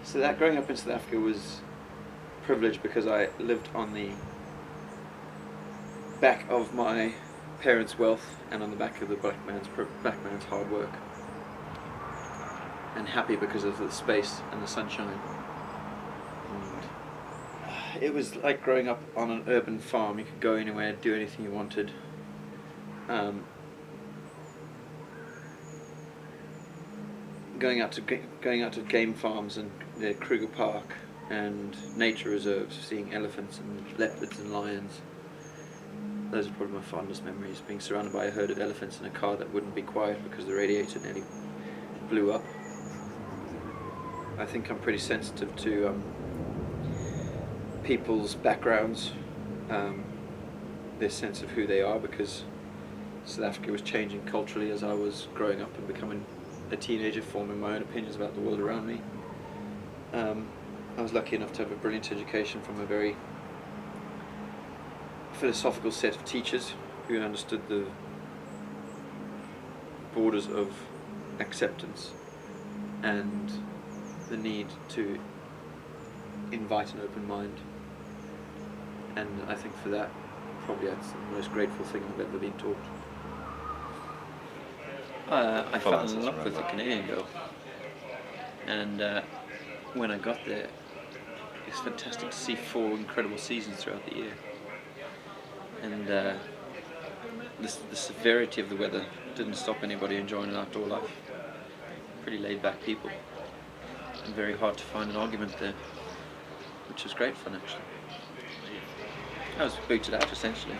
So that growing up in South Africa was privileged because I lived on the back of my parents' wealth and on the back of the black man's hard work, and happy because of the space and the sunshine. And it was like growing up on an urban farm. You could go anywhere, do anything you wanted. Going out to game farms and the Kruger Park and nature reserves, seeing elephants and leopards and lions. Those are probably my fondest memories, being surrounded by a herd of elephants in a car that wouldn't be quiet because the radiator nearly blew up. I think I'm pretty sensitive to people's backgrounds, their sense of who they are, because South Africa was changing culturally as I was growing up and becoming a teenager, forming my own opinions about the world around me. I was lucky enough to have a brilliant education from a very philosophical set of teachers who understood the borders of acceptance and the need to invite an open mind. And I think for that, probably that's the most grateful thing I've ever been taught. I fell in love with a Canadian girl, and when I got there, it's fantastic to see 4 incredible seasons throughout the year, and the severity of the weather didn't stop anybody enjoying an outdoor life. Pretty laid back people, and very hard to find an argument there, which was great fun actually. I was booted out essentially.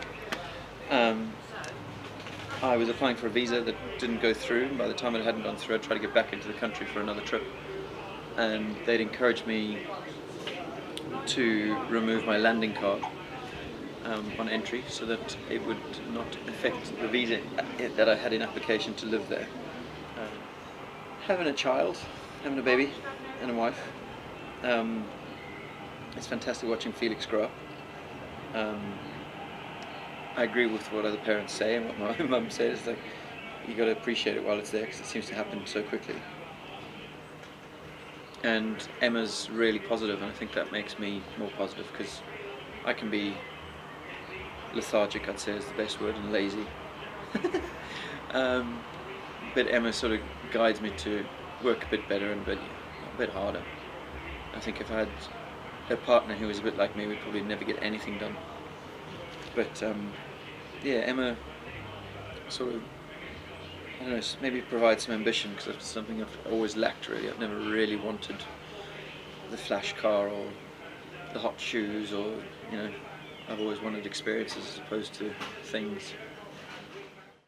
I was applying for a visa that didn't go through, and by the time it hadn't gone through, I tried to get back into the country for another trip, and they'd encouraged me to remove my landing card on entry so that it would not affect the visa that I had in application to live there. Having a child, having a baby and a wife, it's fantastic watching Felix grow up. I agree with what other parents say and what my mum says. Like, you got to appreciate it while it's there because it seems to happen so quickly. And Emma's really positive, and I think that makes me more positive because I can be lethargic, I'd say is the best word, and lazy. But Emma sort of guides me to work a bit better and a bit harder. I think if I had a partner who was a bit like me, we'd probably never get anything done. But yeah, Emma sort of, I don't know, maybe provides some ambition, because that's something I've always lacked really. I've never really wanted the flash car or the hot shoes, or, you know, I've always wanted experiences as opposed to things.